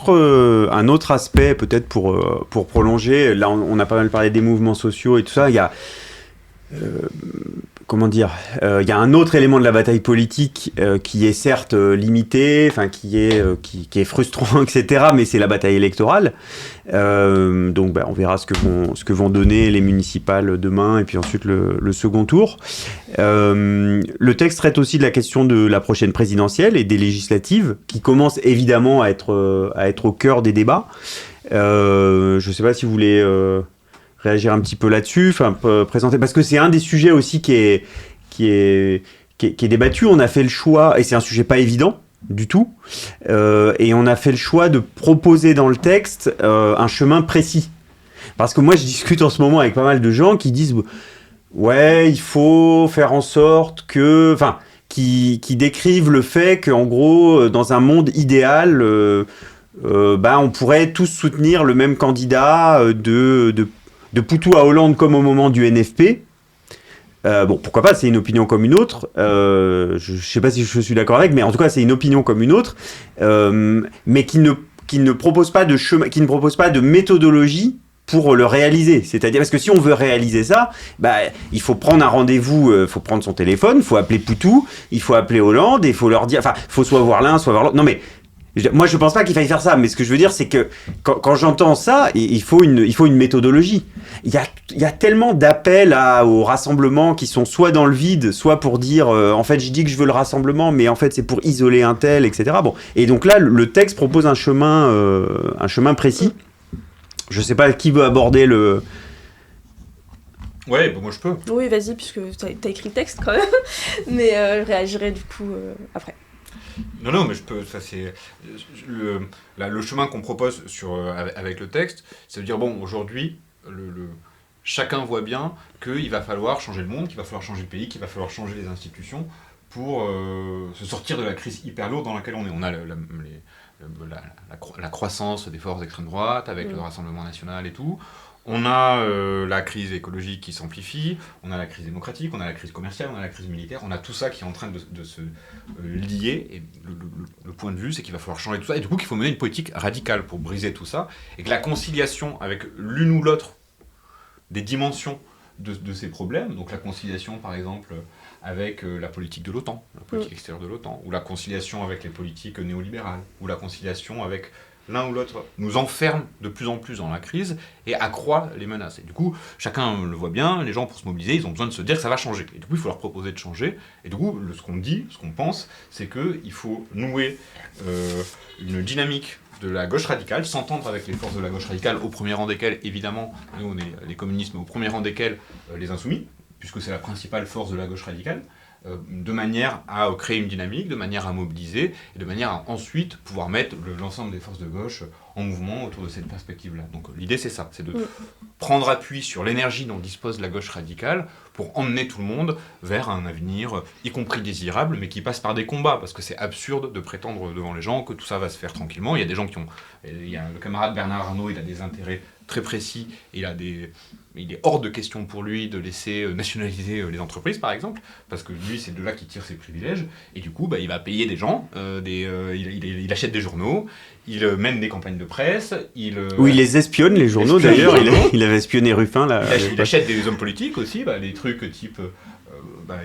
Un autre aspect, peut-être pour prolonger, là on a pas mal parlé des mouvements sociaux et tout ça, il y a comment dire, il y a un autre élément de la bataille politique qui est certes limité, enfin qui est frustrant, etc. Mais c'est la bataille électorale. Donc on verra ce que vont donner les municipales demain et puis ensuite le second tour. Le texte traite aussi de la question de la prochaine présidentielle et des législatives qui commencent évidemment à être au cœur des débats. Je ne sais pas si vous voulez réagir un petit peu là-dessus, présenter, parce que c'est un des sujets aussi qui est débattu. On a fait le choix, et c'est un sujet pas évident du tout, et on a fait le choix de proposer dans le texte un chemin précis. Parce que moi, je discute en ce moment avec pas mal de gens qui disent ouais, il faut faire en sorte que, qui décrivent le fait qu'en gros, dans un monde idéal, on pourrait tous soutenir le même candidat de Poutou à Hollande comme au moment du NFP. Pourquoi pas, c'est une opinion comme une autre. Je ne sais pas si je suis d'accord avec, mais en tout cas, c'est une opinion comme une autre, mais qui ne propose pas de chemin, qui ne propose pas de méthodologie pour le réaliser. C'est-à-dire, parce que si on veut réaliser ça, il faut prendre un rendez-vous, il faut prendre son téléphone, il faut appeler Poutou, il faut appeler Hollande, et il faut leur dire, il faut soit voir l'un, soit voir l'autre. Non mais, moi, je pense pas qu'il faille faire ça, mais ce que je veux dire, c'est que quand j'entends ça, il faut une méthodologie. Il y a tellement d'appels au rassemblement qui sont soit dans le vide, soit pour dire, en fait, je dis que je veux le rassemblement, mais en fait, c'est pour isoler un tel, etc. Bon, et donc là, le texte propose un chemin précis. Je sais pas qui veut aborder le. Ouais, moi je peux. Oui, vas-y, puisque t'as écrit le texte quand même, mais je réagirai du coup après. Non, mais je peux. Ça, c'est le chemin qu'on propose avec le texte, c'est de dire bon, aujourd'hui, chacun voit bien qu'il va falloir changer le monde, qu'il va falloir changer le pays, qu'il va falloir changer les institutions pour se sortir de la crise hyper lourde dans laquelle on est. On a la croissance des forces d'extrême droite avec le Rassemblement national et tout. On a la crise écologique qui s'amplifie, on a la crise démocratique, on a la crise commerciale, on a la crise militaire, on a tout ça qui est en train de se lier. Et le point de vue, c'est qu'il va falloir changer tout ça. Et du coup, qu'il faut mener une politique radicale pour briser tout ça. Et que la conciliation avec l'une ou l'autre des dimensions de ces problèmes, donc la conciliation par exemple avec la politique de l'OTAN, la politique extérieure de l'OTAN, ou la conciliation avec les politiques néolibérales, ou la conciliation avec l'un ou l'autre, nous enferme de plus en plus dans la crise et accroît les menaces. Et du coup, chacun le voit bien, les gens pour se mobiliser, ils ont besoin de se dire que ça va changer. Et du coup, il faut leur proposer de changer. Et du coup, ce qu'on dit, ce qu'on pense, c'est qu'il faut nouer une dynamique de la gauche radicale, s'entendre avec les forces de la gauche radicale, au premier rang desquelles, évidemment, nous on est les communistes, mais au premier rang desquels les insoumis, puisque c'est la principale force de la gauche radicale, de manière à créer une dynamique, de manière à mobiliser, et de manière à ensuite pouvoir mettre l'ensemble des forces de gauche en mouvement autour de cette perspective-là. Donc l'idée c'est ça, c'est de prendre appui sur l'énergie dont dispose la gauche radicale pour emmener tout le monde vers un avenir, y compris désirable, mais qui passe par des combats, parce que c'est absurde de prétendre devant les gens que tout ça va se faire tranquillement. Il y a des gens qui ont... Il y a le camarade Bernard Arnault, il a des intérêts très précis, il est hors de question pour lui de laisser nationaliser les entreprises, par exemple, parce que lui, c'est de là qu'il tire ses privilèges, et du coup, il va payer des gens, il achète des journaux, il mène des campagnes de presse, il les espionne, les journaux, d'ailleurs, il avait espionné Ruffin, là. Il achète des hommes politiques aussi, des trucs type...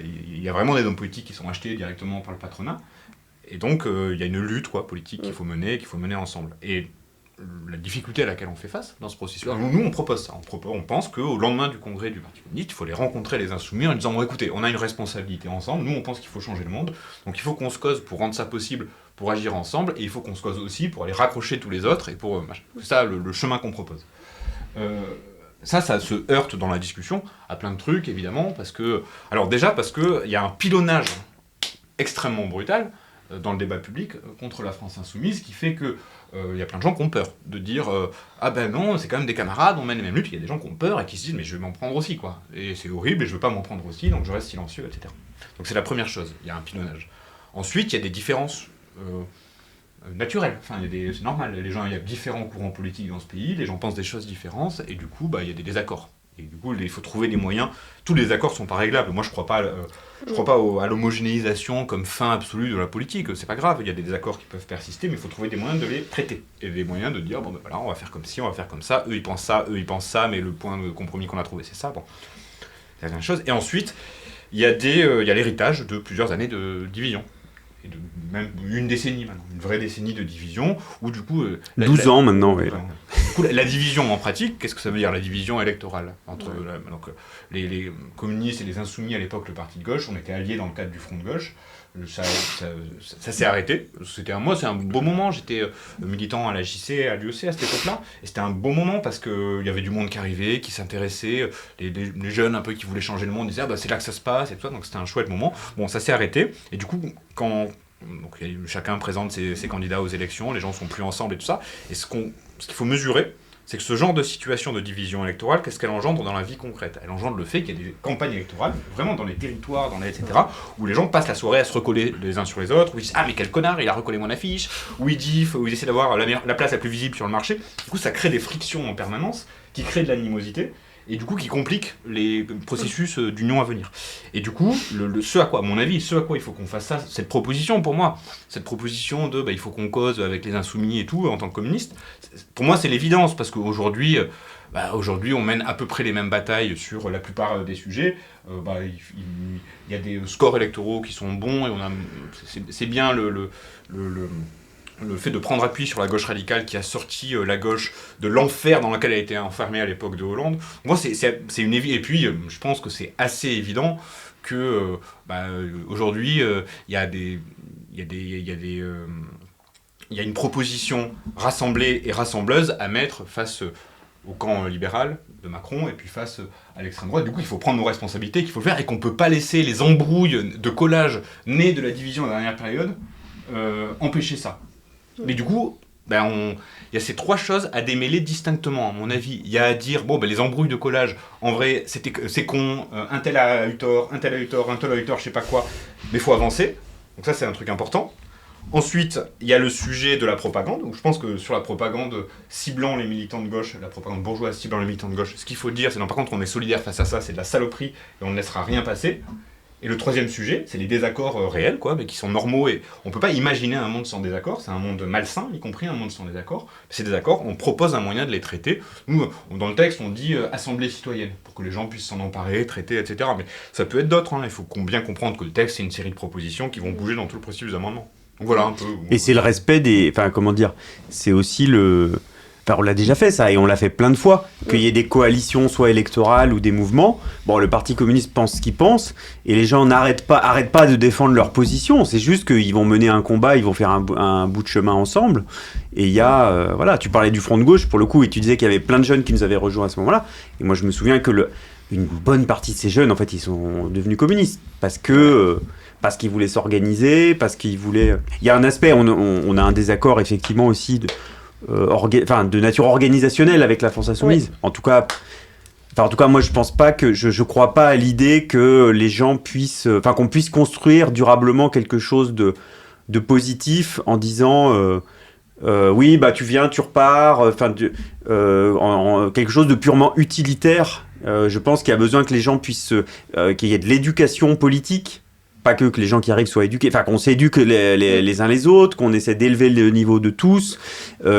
il y a vraiment des hommes politiques qui sont achetés directement par le patronat, et donc il y a une lutte politique qu'il faut mener ensemble. Et la difficulté à laquelle on fait face dans ce processus. Alors, nous, on propose ça. On pense qu'au lendemain du congrès du Parti communiste, il faut les rencontrer, les insoumis, en disant, bon, écoutez, on a une responsabilité ensemble, nous, on pense qu'il faut changer le monde, donc il faut qu'on se cause pour rendre ça possible, pour agir ensemble, et il faut qu'on se cause aussi pour aller raccrocher tous les autres, et pour... c'est ça, le chemin qu'on propose. Ça se heurte dans la discussion à plein de trucs, évidemment, parce que... Alors déjà, parce qu'il y a un pilonnage extrêmement brutal dans le débat public contre la France insoumise, qui fait que il y a plein de gens qui ont peur de dire ah ben non, c'est quand même des camarades, on mène les mêmes luttes. Il y a des gens qui ont peur et qui se disent mais je vais m'en prendre aussi, quoi. Et c'est horrible et je veux pas m'en prendre aussi, donc je reste silencieux, etc. Donc c'est la première chose, il y a un pilonnage. Ensuite, il y a des différences naturelles. Enfin, c'est normal, il y a différents courants politiques dans ce pays, les gens pensent des choses différentes, et du coup, il y a des désaccords. Et du coup, il faut trouver des moyens. Tous les accords sont pas réglables. Moi, je crois pas à l'homogénéisation comme fin absolue de la politique. C'est pas grave, il y a des désaccords qui peuvent persister, mais il faut trouver des moyens de les traiter. Et des moyens de dire, bon ben voilà, on va faire comme ci, on va faire comme ça, eux ils pensent ça, mais le point de compromis qu'on a trouvé c'est ça. Bon, c'est la même chose. Et ensuite, il y a l'héritage de plusieurs années de division. Et de même une décennie maintenant, une vraie décennie de division, où du coup... 12 ans maintenant, oui. Du coup, la division en pratique, qu'est-ce que ça veut dire, la division électorale entre donc, les communistes et les insoumis à l'époque, le parti de gauche, on était alliés dans le cadre du front de gauche, ça s'est arrêté. Moi, c'est un beau moment, j'étais militant à la JC, à l'UEC à cette époque-là, et c'était un beau moment parce qu'il y avait du monde qui arrivait, qui s'intéressait, les jeunes un peu qui voulaient changer le monde disaient c'est là que ça se passe, et tout ça, donc c'était un chouette moment. Bon, ça s'est arrêté, et du coup, donc, chacun présente ses candidats aux élections, les gens sont plus ensemble et tout ça, et ce qu'il faut mesurer, c'est que ce genre de situation de division électorale, qu'est-ce qu'elle engendre dans la vie concrète ? Elle engendre le fait qu'il y a des campagnes électorales, vraiment dans les territoires, etc., où les gens passent la soirée à se recoller les uns sur les autres, où ils disent « Ah mais quel connard, il a recollé mon affiche !» où ils essaient d'avoir la place la plus visible sur le marché. Du coup, ça crée des frictions en permanence, qui créent de l'animosité, et du coup qui complique les processus d'union à venir. Et du coup, ce à quoi il faut qu'on fasse ça, cette proposition pour moi, cette proposition de il faut qu'on cause avec les insoumis et tout en tant que communiste, pour moi c'est l'évidence, parce qu'aujourd'hui on mène à peu près les mêmes batailles sur la plupart des sujets. Il y a des scores électoraux qui sont bons, et c'est bien le fait de prendre appui sur la gauche radicale qui a sorti la gauche de l'enfer dans lequel elle a été enfermée à l'époque de Hollande. Moi, c'est une évidence. Et puis, je pense que c'est assez évident que aujourd'hui, il y a une proposition rassemblée et rassembleuse à mettre face au camp libéral de Macron et puis face à l'extrême droite. Du coup, il faut prendre nos responsabilités, qu'il faut le faire, et qu'on ne peut pas laisser les embrouilles de collage nées de la division de la dernière période empêcher ça. Mais du coup, il y a ces trois choses à démêler distinctement, à mon avis. Il y a à dire, les embrouilles de collage, en vrai, c'est con, un tel a eu tort, un tel a eu tort, un tel a eu tort, je sais pas quoi, mais il faut avancer. Donc ça, c'est un truc important. Ensuite, il y a le sujet de la propagande. Donc je pense que sur la propagande ciblant les militants de gauche, la propagande bourgeoise ciblant les militants de gauche, ce qu'il faut dire, c'est non, par contre, on est solidaire face à ça, c'est de la saloperie, et on ne laissera rien passer. Et le troisième sujet, c'est les désaccords réels, mais qui sont normaux, et on ne peut pas imaginer un monde sans désaccords, c'est un monde malsain, y compris un monde sans désaccords. Ces désaccords, on propose un moyen de les traiter. Nous, dans le texte, on dit assemblée citoyenne, pour que les gens puissent s'en emparer, traiter, etc. Mais ça peut être d'autres, il faut bien comprendre que le texte, c'est une série de propositions qui vont bouger dans tout le processus d'amendement. Donc voilà un peu. Et c'est le respect des... Enfin, comment dire, c'est aussi le... Enfin, on l'a déjà fait ça, et on l'a fait plein de fois, qu'il y ait des coalitions, soit électorales ou des mouvements. Bon, le Parti communiste pense ce qu'il pense, et les gens arrêtent pas de défendre leur position. C'est juste qu'ils vont mener un combat, ils vont faire un bout de chemin ensemble. Et il y a, tu parlais du Front de gauche, pour le coup, et tu disais qu'il y avait plein de jeunes qui nous avaient rejoints à ce moment-là. Et moi, je me souviens que une bonne partie de ces jeunes, en fait, ils sont devenus communistes, parce qu'ils voulaient s'organiser, parce qu'ils voulaient... Il y a un aspect, on a un désaccord, effectivement, aussi de nature organisationnelle avec la France Insoumise. Ouais. En tout cas, moi, je crois pas à l'idée que les gens qu'on puisse construire durablement quelque chose de positif en disant oui, tu viens, tu repars, quelque chose de purement utilitaire. Je pense qu'il y a besoin que les gens puissent, qu'il y ait de l'éducation politique. Pas que les gens qui arrivent soient éduqués, qu'on s'éduque les uns les autres, qu'on essaie d'élever le niveau de tous,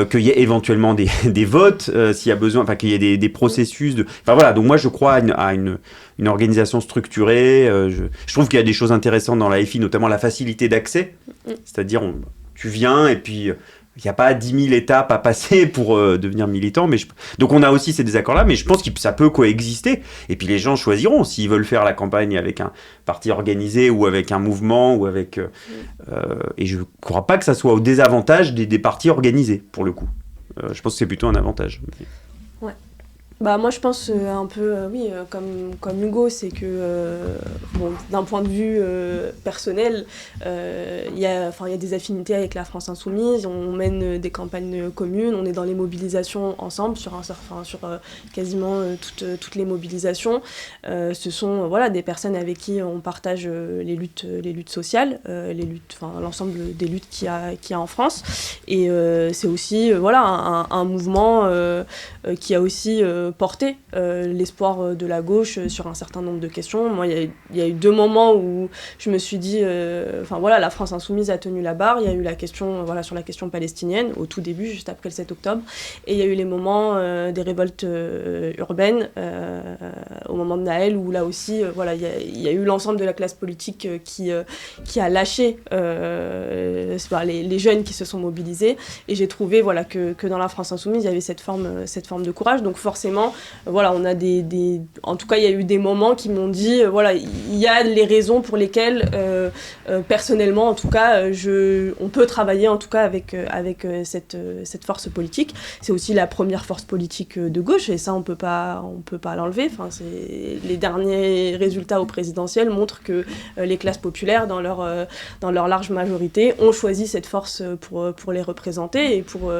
qu'il y ait éventuellement des votes, s'il y a besoin, qu'il y ait des processus de... donc moi je crois à une organisation structurée. Je trouve qu'il y a des choses intéressantes dans la FI, notamment la facilité d'accès, c'est-à-dire tu viens et puis... Il n'y a pas 10 000 étapes à passer pour devenir militant. Donc on a aussi ces désaccords-là, mais je pense que ça peut coexister. Et puis les gens choisiront s'ils veulent faire la campagne avec un parti organisé ou avec un mouvement. Ou avec, et je ne crois pas que ça soit au désavantage des partis organisés, pour le coup. Je pense que c'est plutôt un avantage. Ouais. Moi je pense un peu, comme Hugo, c'est que d'un point de vue personnel, il y a des affinités avec la France Insoumise, on mène des campagnes communes, on est dans les mobilisations ensemble, sur quasiment toutes les mobilisations. Ce sont des personnes avec qui on partage les luttes sociales, l'ensemble des luttes qu'il y a en France. Et c'est aussi un mouvement qui a aussi porté l'espoir de la gauche sur un certain nombre de questions. Moi, il y a eu 2 moments où je me suis dit, la France Insoumise a tenu la barre. Il y a eu la question, sur la question palestinienne, au tout début, juste après le 7 octobre. Et il y a eu les moments des révoltes urbaines, au moment de Naël, où là aussi, il y a eu l'ensemble de la classe politique qui a lâché les jeunes qui se sont mobilisés. Et j'ai trouvé que dans la France Insoumise, il y avait cette forme de courage. Donc forcément, on a en tout cas, il y a eu des moments qui m'ont dit, il y a les raisons pour lesquelles, personnellement, en tout cas, on peut travailler en tout cas avec cette force politique. C'est aussi la première force politique de gauche, et ça, on peut pas l'enlever. Enfin, les derniers résultats au présidentiel montrent que les classes populaires, dans leur large majorité, ont choisi cette force pour les représenter et pour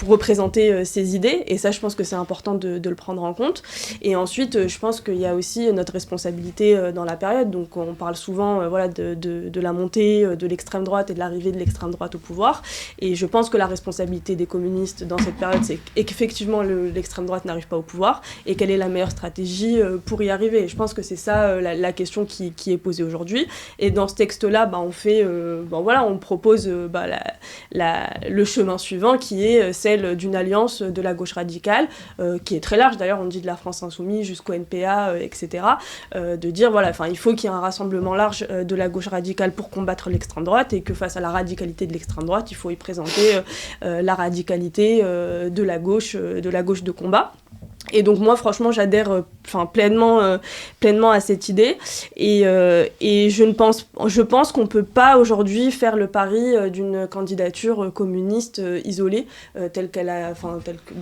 représenter ces idées. Et ça, je pense que c'est important de le prendre en compte. Et ensuite, je pense qu'il y a aussi notre responsabilité dans la période. Donc, on parle souvent de la montée de l'extrême droite et de l'arrivée de l'extrême droite au pouvoir. Et je pense que la responsabilité des communistes dans cette période, c'est qu'effectivement, l'extrême droite n'arrive pas au pouvoir. Et quelle est la meilleure stratégie pour y arriver? Et je pense que c'est ça la question qui est posée aujourd'hui. Et dans ce texte-là, on propose le chemin suivant, qui est celle d'une alliance de la gauche radicale, qui est très large. D'ailleurs, on dit de la France Insoumise jusqu'au NPA, etc. De dire, il faut qu'il y ait un rassemblement large de la gauche radicale pour combattre l'extrême droite, et que face à la radicalité de l'extrême droite, il faut y présenter la radicalité de la gauche de combat. Et donc moi, franchement, j'adhère pleinement à cette idée. Et je pense qu'on peut pas aujourd'hui faire le pari d'une candidature communiste isolée, telle qu'elle a...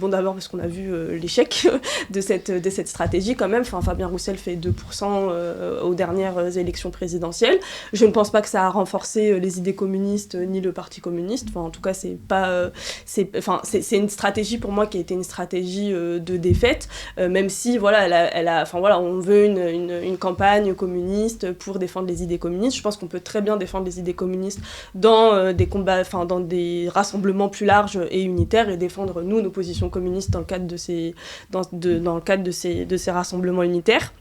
d'abord parce qu'on a vu l'échec de cette stratégie quand même. Fabien Roussel fait 2% aux dernières élections présidentielles. Je ne pense pas que ça a renforcé les idées communistes ni le Parti communiste. En tout cas, c'est une stratégie pour moi qui a été une stratégie de défaite. Même si on veut une campagne communiste pour défendre les idées communistes. Je pense qu'on peut très bien défendre les idées communistes dans des combats, dans des rassemblements plus larges et unitaires, et défendre nos positions communistes dans le cadre de ces rassemblements unitaires.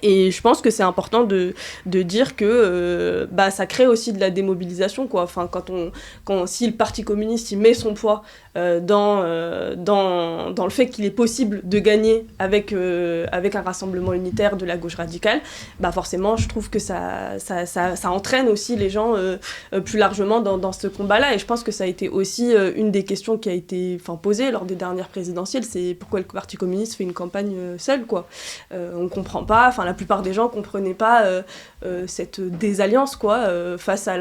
Et je pense que c'est important de dire que ça crée aussi de la démobilisation, quoi. Si le Parti communiste il met son poids dans le fait qu'il est possible de gagner avec un rassemblement unitaire de la gauche radicale, forcément je trouve que ça entraîne aussi les gens plus largement dans ce combat-là. Et je pense que ça a été aussi une des questions qui a été posée lors des dernières présidentielles, c'est pourquoi le Parti communiste fait une campagne seul, quoi. On comprend pas, la plupart des gens comprenaient pas cette désalliance, quoi, face à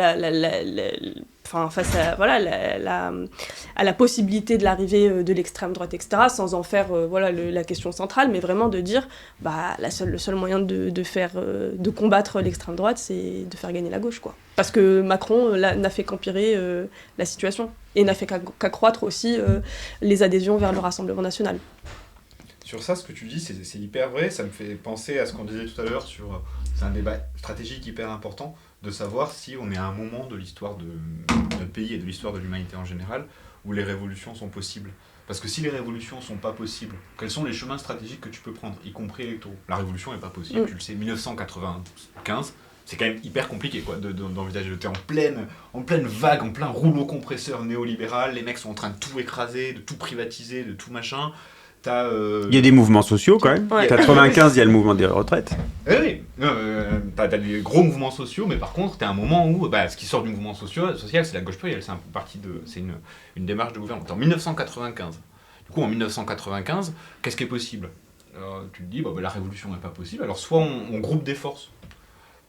à la possibilité de l'arrivée de l'extrême droite, etc., sans en faire la question centrale, mais vraiment de dire le seul moyen de combattre l'extrême droite, c'est de faire gagner la gauche, quoi. Parce que Macron n'a fait qu'empirer la situation, et n'a fait qu'accroître aussi les adhésions vers le Rassemblement national. Sur ça, ce que tu dis, c'est hyper vrai. Ça me fait penser à ce qu'on disait tout à l'heure sur... C'est un débat stratégique hyper important de savoir si on est à un moment de l'histoire de notre pays et de l'histoire de l'humanité en général où les révolutions sont possibles. Parce que si les révolutions sont pas possibles, quels sont les chemins stratégiques que tu peux prendre, y compris électoraux? La révolution est pas possible, tu le sais, 1995, c'est quand même hyper compliqué, quoi, d'envisager. T'es en pleine vague, en plein rouleau compresseur néolibéral, les mecs sont en train de tout écraser, de tout privatiser, de tout machin. Il y a des mouvements sociaux quand même. Ouais. 95, il y a le mouvement des retraites. Oui, t'as des gros mouvements sociaux, mais par contre, t'as un moment où ce qui sort du mouvement social, c'est la gauche plurielle, c'est une démarche de gouvernement. En 1995. Du coup, en 1995, qu'est-ce qui est possible? Tu te dis, la révolution n'est pas possible, alors soit on groupe des forces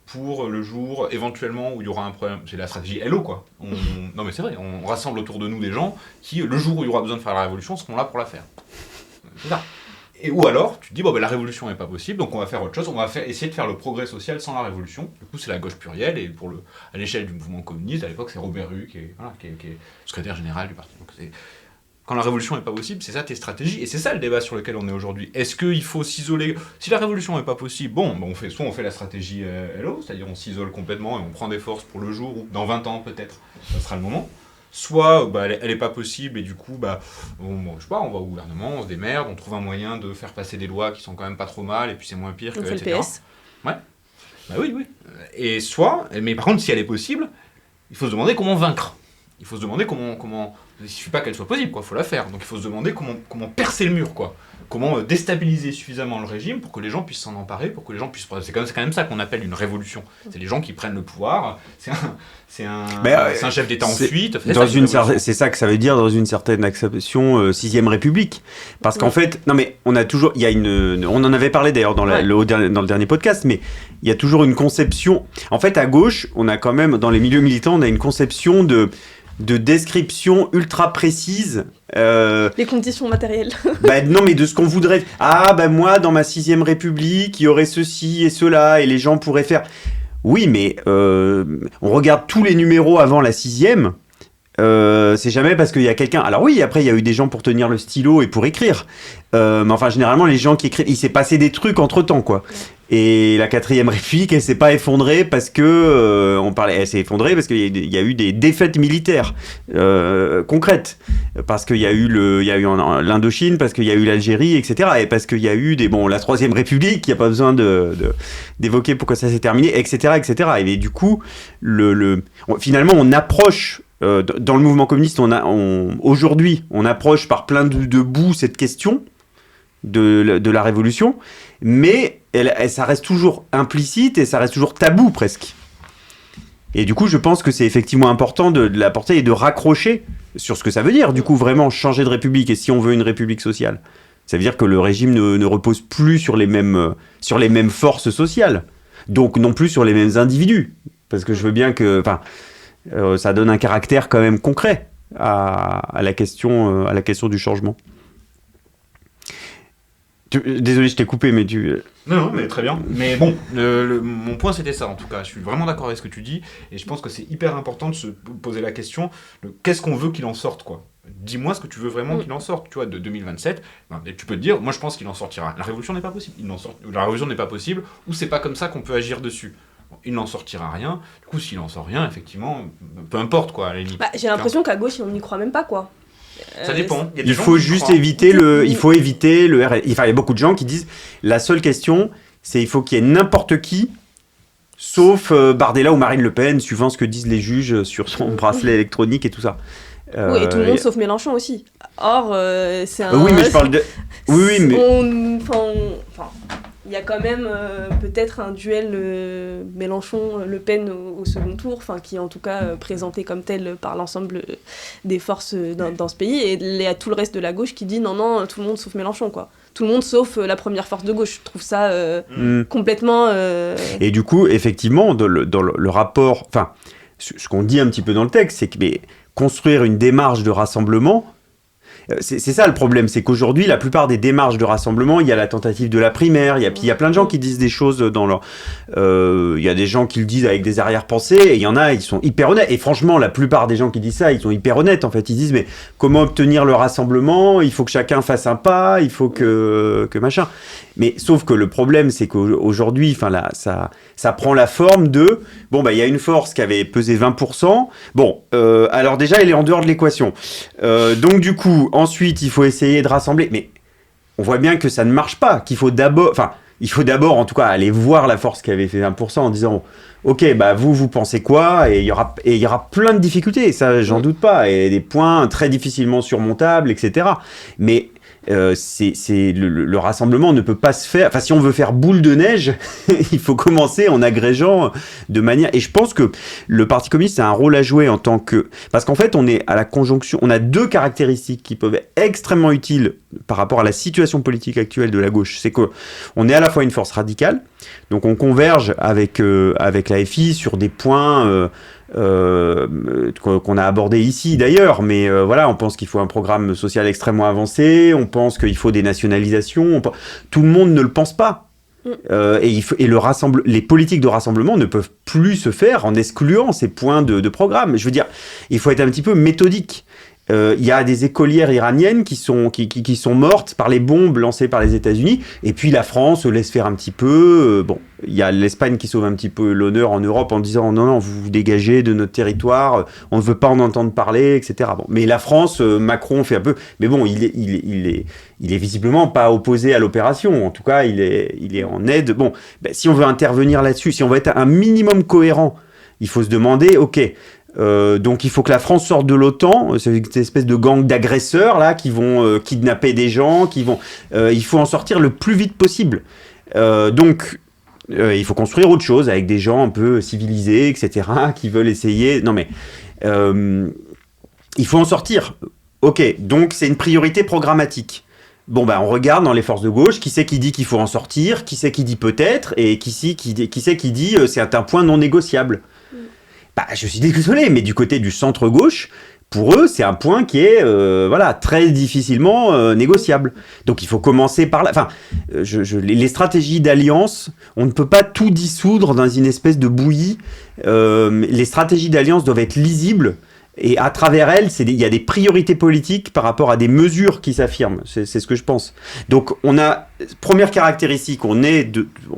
pour le jour, éventuellement, où il y aura un problème. C'est la stratégie Hello, quoi. Non mais c'est vrai, on rassemble autour de nous des gens qui, le jour où il y aura besoin de faire la révolution, seront là pour la faire. C'est ça. Ou alors, tu te dis, la révolution n'est pas possible, donc on va faire autre chose, on va essayer de faire le progrès social sans la révolution. Du coup, c'est la gauche plurielle, et à l'échelle du mouvement communiste, à l'époque, c'est Robert Hue qui est secrétaire général du parti. Donc quand la révolution n'est pas possible, c'est ça tes stratégies, et c'est ça le débat sur lequel on est aujourd'hui. Est-ce qu'il faut s'isoler? Si la révolution n'est pas possible, on fait la stratégie Hello, c'est-à-dire on s'isole complètement et on prend des forces pour le jour, ou dans 20 ans peut-être, ça sera le moment. soit elle est pas possible et du coup je sais pas, on va au gouvernement, on se démerde, on trouve un moyen de faire passer des lois qui sont quand même pas trop mal et puis c'est moins pire que On fait le etc. PS. Ouais. Oui. Et mais par contre si elle est possible, il faut se demander comment vaincre. Il faut se demander comment il suffit pas qu'elle soit possible quoi, faut la faire. Donc il faut se demander comment percer le mur quoi. Comment déstabiliser suffisamment le régime pour que les gens puissent s'en emparer, pour que les gens puissent... C'est quand même ça qu'on appelle une révolution. C'est les gens qui prennent le pouvoir, c'est un chef d'État en fuite. C'est ça que ça veut dire dans une certaine acception 6ème République. Parce qu'en fait, non mais on a toujours... on en avait parlé d'ailleurs dans le dernier podcast, mais il y a toujours une conception... En fait, à gauche, on a quand même, dans les milieux militants, on a une conception de description ultra précise. Les conditions matérielles. Non, mais de ce qu'on voudrait. Moi, dans ma 6ème République, il y aurait ceci et cela, et les gens pourraient faire. Oui, mais on regarde tous les numéros avant la 6ème. C'est jamais parce qu'il y a quelqu'un. Alors oui, après il y a eu des gens pour tenir le stylo et pour écrire. Mais enfin, généralement, les gens qui écrivent, il s'est passé des trucs entre temps, quoi. Et la 4ème République, elle s'est pas effondrée parce que elle s'est effondrée parce qu'il y a eu des défaites militaires concrètes, parce qu'il y a eu l'Indochine, parce qu'il y a eu l'Algérie, etc. Et parce qu'il y a eu la 3ème République, il n'y a pas besoin d'évoquer pourquoi ça s'est terminé, etc., etc. Et du coup, finalement, on approche. Dans le mouvement communiste, aujourd'hui, on approche par plein de bouts cette question de la révolution, mais ça reste toujours implicite et ça reste toujours tabou presque. Et du coup, je pense que c'est effectivement important de l'apporter et de raccrocher sur ce que ça veut dire, du coup, vraiment changer de république. Et si on veut une république sociale, ça veut dire que le régime ne repose plus sur les mêmes forces sociales, donc non plus sur les mêmes individus. Parce que je veux bien que... ça donne un caractère quand même concret à la question du changement. Désolé, je t'ai coupé, mais tu... Non, mais très bien. Mais bon, mon point c'était ça en tout cas. Je suis vraiment d'accord avec ce que tu dis et je pense que c'est hyper important de se poser la question de qu'est-ce qu'on veut qu'il en sorte, quoi. Dis-moi ce que tu veux vraiment qu'il en sorte, tu vois, de 2027. Tu peux te dire, moi je pense qu'il en sortira. La révolution n'est pas possible. La révolution n'est pas possible ou c'est pas comme ça qu'on peut agir dessus. Il n'en sortira rien. Du coup, s'il en sort rien, effectivement, peu importe quoi, à la limite. J'ai l'impression qu'à gauche, on n'y croit même pas, quoi. Ça dépend. Il faut juste éviter il faut éviter le RN. Enfin, il y a beaucoup de gens qui disent la seule question, c'est il faut qu'il y ait n'importe qui, sauf Bardella ou Marine Le Pen, suivant ce que disent les juges sur son bracelet électronique et tout ça. Oui, et tout le monde sauf Mélenchon aussi. Or, c'est un... Oui, mais je parle de... Oui, mais... il y a quand même peut-être un duel Mélenchon-Le Pen au second tour, qui est en tout cas présenté comme tel par l'ensemble des forces dans ce pays, et il y a tout le reste de la gauche qui dit non, tout le monde sauf Mélenchon, quoi. Tout le monde sauf la première force de gauche. Je trouve ça complètement... Et du coup, effectivement, dans le rapport... Enfin, ce qu'on dit un petit peu dans le texte, c'est que construire une démarche de rassemblement... C'est ça le problème, c'est qu'aujourd'hui, la plupart des démarches de rassemblement, il y a la tentative de la primaire, puis il y a plein de gens qui disent des choses dans leur... Il y a des gens qui le disent avec des arrière-pensées, et il y en a, ils sont hyper honnêtes. Et franchement, la plupart des gens qui disent ça, ils sont hyper honnêtes, en fait. Ils disent, mais comment obtenir le rassemblement ? Il faut que chacun fasse un pas, il faut que machin. Mais sauf que le problème, c'est qu'aujourd'hui, ça prend la forme de... il y a une force qui avait pesé 20%. Alors déjà, elle est en dehors de l'équation. Donc du coup... Ensuite, il faut essayer de rassembler. Mais on voit bien que ça ne marche pas, qu'il faut d'abord... il faut d'abord, en tout cas, aller voir la force qui avait fait 1% en disant « Ok, vous pensez quoi ?» Et il y aura plein de difficultés, ça, j'en doute pas, et des points très difficilement surmontables, etc. Mais... le rassemblement ne peut pas se faire... Enfin, si on veut faire boule de neige, il faut commencer en agrégeant de manière... Et je pense que le Parti communiste a un rôle à jouer en tant que... Parce qu'en fait, on est à la conjonction... On a deux caractéristiques qui peuvent être extrêmement utiles par rapport à la situation politique actuelle de la gauche. C'est qu'on est à la fois une force radicale, donc on converge avec la FI sur des points... qu'on a abordé ici d'ailleurs, mais on pense qu'il faut un programme social extrêmement avancé, on pense qu'il faut des nationalisations, tout le monde ne le pense pas. Les politiques de rassemblement ne peuvent plus se faire en excluant ces points de programme. Je veux dire, il faut être un petit peu méthodique. il y a des écolières iraniennes qui sont mortes par les bombes lancées par les États-Unis, et puis la France laisse faire un petit peu. Bon, il y a l'Espagne qui sauve un petit peu l'honneur en Europe en disant non, vous vous dégagez de notre territoire, on ne veut pas en entendre parler, etc. Bon, mais la France, Macron fait un peu, mais bon, il est visiblement pas opposé à l'opération. En tout cas, il est en aide. Bon, ben, si on veut intervenir là-dessus, si on veut être un minimum cohérent, il faut se demander, ok. Donc il faut que la France sorte de l'OTAN, c'est une espèce de gang d'agresseurs là qui vont kidnapper des gens, il faut en sortir le plus vite possible. Donc il faut construire autre chose avec des gens un peu civilisés, etc., qui veulent essayer. Non mais il faut en sortir. Ok, donc c'est une priorité programmatique. Bon ben on regarde dans les forces de gauche, qui c'est qui dit qu'il faut en sortir, qui c'est qui dit peut-être, et qui c'est qui dit c'est un point non négociable. Bah, je suis désolé, mais du côté du centre-gauche, pour eux, c'est un point qui est très difficilement négociable. Donc il faut commencer par là. Enfin, les stratégies d'alliance, on ne peut pas tout dissoudre dans une espèce de bouillie. Les stratégies d'alliance doivent être lisibles. Et à travers elles, il y a des priorités politiques par rapport à des mesures qui s'affirment. C'est ce que je pense. Donc, on a, première caractéristique, on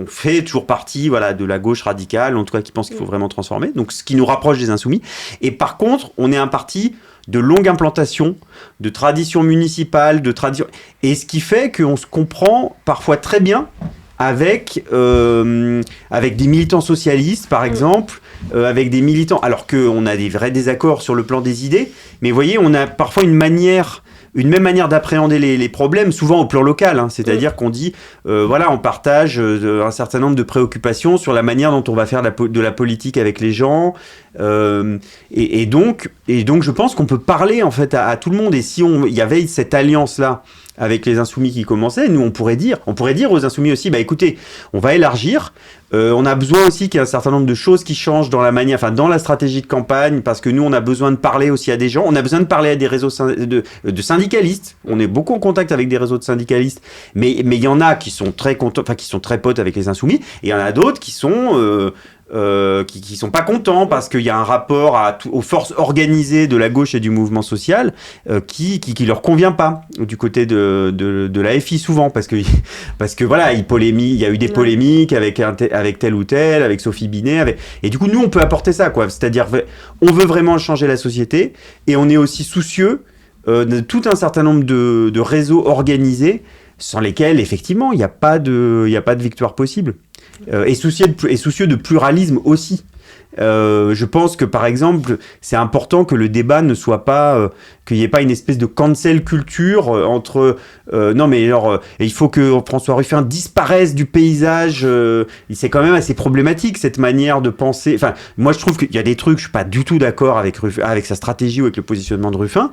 fait toujours partie de la gauche radicale, en tout cas qui pense qu'il faut vraiment transformer, donc ce qui nous rapproche des Insoumis. Et par contre, on est un parti de longue implantation, de tradition municipale, et ce qui fait qu'on se comprend parfois très bien avec des militants socialistes, par exemple, avec des militants, alors qu'on a des vrais désaccords sur le plan des idées, mais vous voyez, on a parfois une même manière d'appréhender les problèmes, souvent au plan local, hein, c'est-à-dire qu'on dit, on partage un certain nombre de préoccupations sur la manière dont on va faire de la politique avec les gens, et donc je pense qu'on peut parler en fait à tout le monde, et si il y avait cette alliance-là, avec les Insoumis qui commençaient, nous on pourrait dire aux Insoumis aussi, bah écoutez, on va élargir, on a besoin aussi qu'il y ait un certain nombre de choses qui changent dans la stratégie de campagne, parce que nous on a besoin de parler aussi à des gens, on a besoin de parler à des réseaux de syndicalistes, on est beaucoup en contact avec des réseaux de syndicalistes, mais il y en a qui sont très contents, qui sont très potes avec les Insoumis, et il y en a d'autres qui sont qui sont pas contents parce qu'il y a un rapport aux forces organisées de la gauche et du mouvement social qui leur convient pas du côté de la FI souvent parce que voilà, il y a eu des polémiques avec tel ou tel, avec Sophie Binet, et du coup nous on peut apporter ça quoi, c'est-à-dire on veut vraiment changer la société et on est aussi soucieux de tout un certain nombre de réseaux organisés sans lesquels effectivement il n'y a pas de victoire possible. Et soucieux de pluralisme aussi. Je pense que par exemple, c'est important que le débat ne soit pas qu'il n'y ait pas une espèce de cancel culture entre il faut que François Ruffin disparaisse du paysage. C'est quand même assez problématique cette manière de penser. Enfin, moi je trouve qu'il y a des trucs, je suis pas du tout d'accord avec sa stratégie ou avec le positionnement de Ruffin,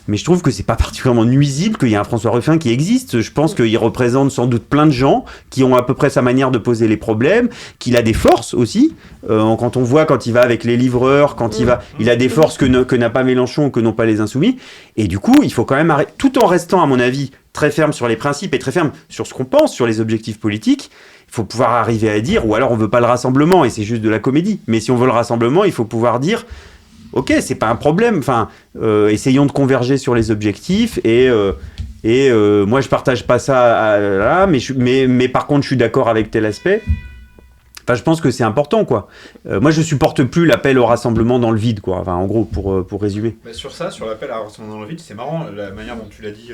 mais je trouve que c'est pas particulièrement nuisible qu'il y ait un François Ruffin qui existe. Je pense qu'il représente sans doute plein de gens qui ont à peu près sa manière de poser les problèmes, qu'il a des forces aussi. Quand on voit quand il va avec les livreurs, il a des forces que n'a pas Mélenchon ou que n'ont pas les Insoumis. Et du coup, il faut quand même arrêter, tout en restant, à mon avis, très ferme sur les principes et très ferme sur ce qu'on pense, sur les objectifs politiques. Il faut pouvoir arriver à dire, ou alors on veut pas le rassemblement et c'est juste de la comédie. Mais si on veut le rassemblement, il faut pouvoir dire, ok, c'est pas un problème. Enfin, essayons de converger sur les objectifs et moi je partage pas ça là, mais par contre je suis d'accord avec tel aspect. Enfin, je pense que c'est important, quoi. Moi, je supporte plus l'appel au rassemblement dans le vide, quoi. Enfin, en gros, pour résumer. Bah sur l'appel à rassemblement dans le vide, c'est marrant la manière dont tu l'as dit.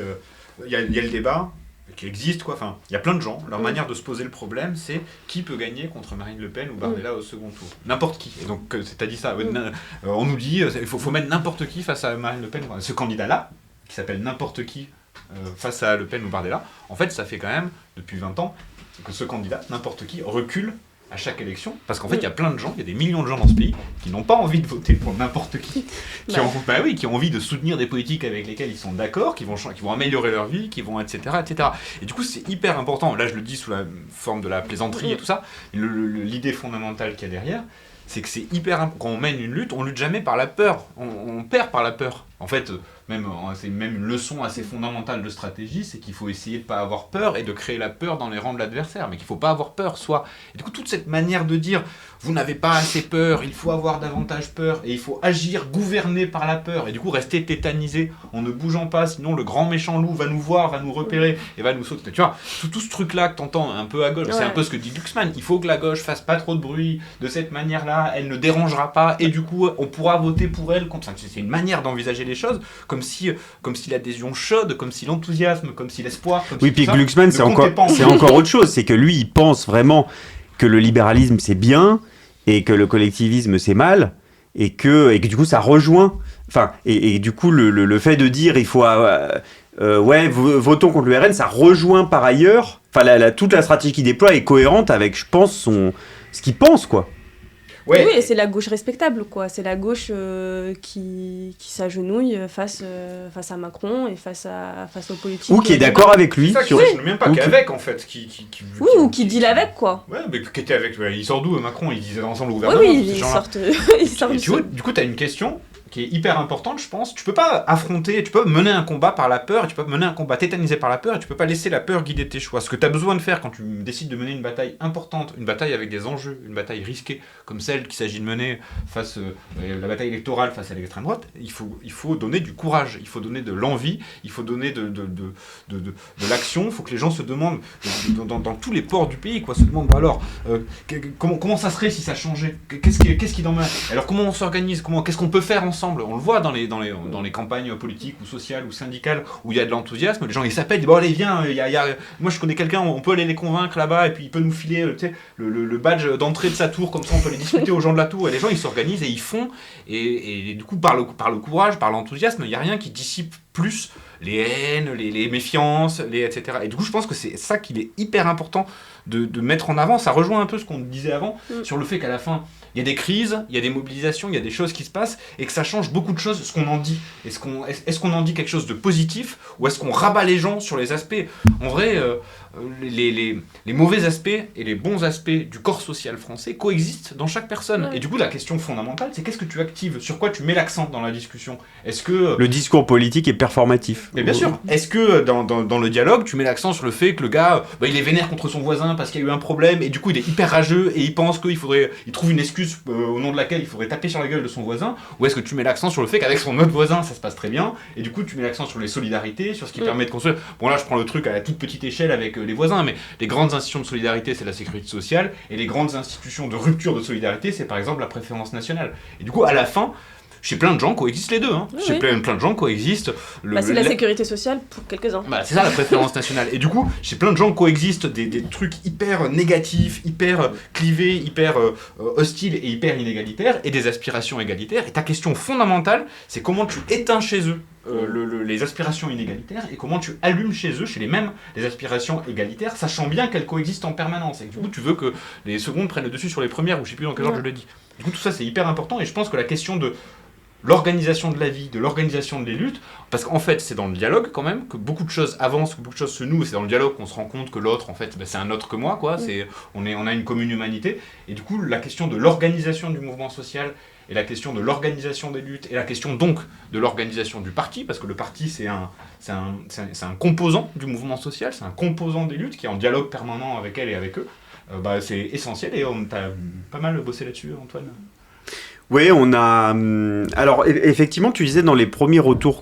Il y a le débat qui existe, quoi. Enfin, il y a plein de gens. Leur manière de se poser le problème, c'est qui peut gagner contre Marine Le Pen ou Bardella au second tour. N'importe qui. Et donc, t'as dit ça. On nous dit, il faut mettre n'importe qui face à Marine Le Pen. Ce candidat-là, qui s'appelle n'importe qui face à Le Pen ou Bardella, en fait, ça fait quand même depuis 20 ans que ce candidat, n'importe qui, recule à chaque élection, parce qu'en fait il y a plein de gens, il y a des millions de gens dans ce pays qui n'ont pas envie de voter pour n'importe qui, qui ont envie de soutenir des politiques avec lesquelles ils sont d'accord, qui vont améliorer leur vie, qui vont etc. Et du coup c'est hyper important, là je le dis sous la forme de la plaisanterie et tout ça, l'idée fondamentale qu'il y a derrière, c'est que c'est hyper important, quand on mène une lutte, on lutte jamais par la peur, on perd par la peur. En fait, c'est même une leçon assez fondamentale de stratégie, c'est qu'il faut essayer de ne pas avoir peur et de créer la peur dans les rangs de l'adversaire, mais qu'il ne faut pas avoir peur soi. Et du coup, toute cette manière de dire « vous n'avez pas assez peur, il faut avoir davantage peur, et il faut agir gouverné par la peur, et du coup rester tétanisé en ne bougeant pas, sinon le grand méchant loup va nous voir, va nous repérer, et va nous sauter. » Tu vois, tout ce truc-là que t'entends un peu à gauche, c'est un peu ce que dit Glucksmann, il faut que la gauche fasse pas trop de bruit, de cette manière-là, elle ne dérangera pas, et du coup, on pourra voter pour elle. Enfin, c'est une manière d'envisager les choses, comme si l'adhésion chaude, comme si l'enthousiasme, comme si l'espoir... Oui, puis Glucksmann, c'est encore autre chose, c'est que lui, il pense vraiment que le libéralisme, c'est bien, et que le collectivisme, c'est mal, et que du coup, ça rejoint... Enfin, et du coup, le fait de dire, il faut... votons contre l'URN, ça rejoint par ailleurs... Enfin, toute la stratégie qu'il déploie est cohérente avec, je pense, ce qu'il pense, quoi. Ouais. Oui, et c'est la gauche respectable, quoi. C'est la gauche qui s'agenouille face à Macron et face aux politiques. Ou qui est d'accord avec lui. C'est ça, qui ne même pas qu'avec, en fait. Ou qui deal avec, quoi. Ouais, mais qui était avec... Il sort d'où, Macron? Ils disaient ensemble au gouvernement. Oui, ils sortent du coup, tu as une question qui est hyper importante, je pense. Tu peux pas affronter, tu peux mener un combat par la peur, tu peux mener un combat tétanisé par la peur, et tu peux pas laisser la peur guider tes choix. Ce que tu as besoin de faire quand tu décides de mener une bataille importante, une bataille avec des enjeux, une bataille risquée, comme celle qu'il s'agit de mener face la bataille électorale face à l'extrême droite, il faut donner du courage, il faut donner de l'envie, il faut donner de l'action, il faut que les gens se demandent, dans tous les ports du pays, quoi, se demandent, alors, comment ça serait si ça changeait? Qu'est-ce qui dans ma... Alors comment on s'organise? Qu'est-ce qu'on peut faire ensemble? On le voit dans les campagnes politiques ou sociales ou syndicales où il y a de l'enthousiasme, les gens ils s'appellent, ils disent bon allez viens, moi je connais quelqu'un, on peut aller les convaincre là-bas et puis il peut nous filer le badge d'entrée de sa tour, comme ça on peut les discuter aux gens de la tour, et les gens ils s'organisent et ils font, et du coup par le courage, par l'enthousiasme, il n'y a rien qui dissipe plus les haines, les méfiances, etc. Et du coup je pense que c'est ça qu'il est hyper important de mettre en avant. Ça rejoint un peu ce qu'on disait avant sur le fait qu'à la fin il y a des crises, il y a des mobilisations, il y a des choses qui se passent, et que ça change beaucoup de choses, ce qu'on en dit. Est-ce qu'on en dit quelque chose de positif, ou est-ce qu'on rabat les gens sur les aspects? En vrai, les mauvais aspects et les bons aspects du corps social français coexistent dans chaque personne. Ouais. Et du coup, la question fondamentale, c'est qu'est-ce que tu actives? Sur quoi tu mets l'accent dans la discussion? Est-ce que... Le discours politique est performatif. Mais bien sûr. Est-ce que dans le dialogue, tu mets l'accent sur le fait que le gars, il est vénère contre son voisin parce qu'il y a eu un problème, et du coup, il est hyper rageux, et il pense qu'il trouve une excuse au nom de laquelle il faudrait taper sur la gueule de son voisin? Ou est-ce que tu mets l'accent sur le fait qu'avec son autre voisin ça se passe très bien, et du coup tu mets l'accent sur les solidarités, sur ce qui permet de construire... Bon là je prends le truc à la toute petite échelle avec les voisins, mais les grandes institutions de solidarité c'est la sécurité sociale, et les grandes institutions de rupture de solidarité c'est par exemple la préférence nationale. Et du coup à la fin, chez plein de gens coexistent les deux. Chez plein de gens coexistent... c'est la sécurité sociale pour quelques-uns. C'est ça la préférence nationale. Et du coup, chez plein de gens coexistent des trucs hyper négatifs, hyper clivés, hyper hostiles et hyper inégalitaires, et des aspirations égalitaires. Et ta question fondamentale, c'est comment tu éteins chez eux les aspirations inégalitaires, et comment tu allumes chez eux, chez les mêmes, les aspirations égalitaires, sachant bien qu'elles coexistent en permanence. Et du coup, tu veux que les secondes prennent le dessus sur les premières, ou je sais plus dans quel ordre je le dis. Du coup, tout ça, c'est hyper important, et je pense que la question de l'organisation de la vie, de l'organisation de les luttes, parce qu'en fait c'est dans le dialogue quand même que beaucoup de choses avancent, que beaucoup de choses se nouent, c'est dans le dialogue qu'on se rend compte que l'autre en fait c'est un autre que moi, quoi. On a une commune humanité, et du coup la question de l'organisation du mouvement social, et la question de l'organisation des luttes, et la question donc de l'organisation du parti, parce que le parti c'est un composant du mouvement social, c'est un composant des luttes qui est en dialogue permanent avec elles et avec eux, c'est essentiel, et on t'a pas mal bossé là-dessus, Antoine. Oui, on a... Alors, effectivement, tu disais dans les premiers retours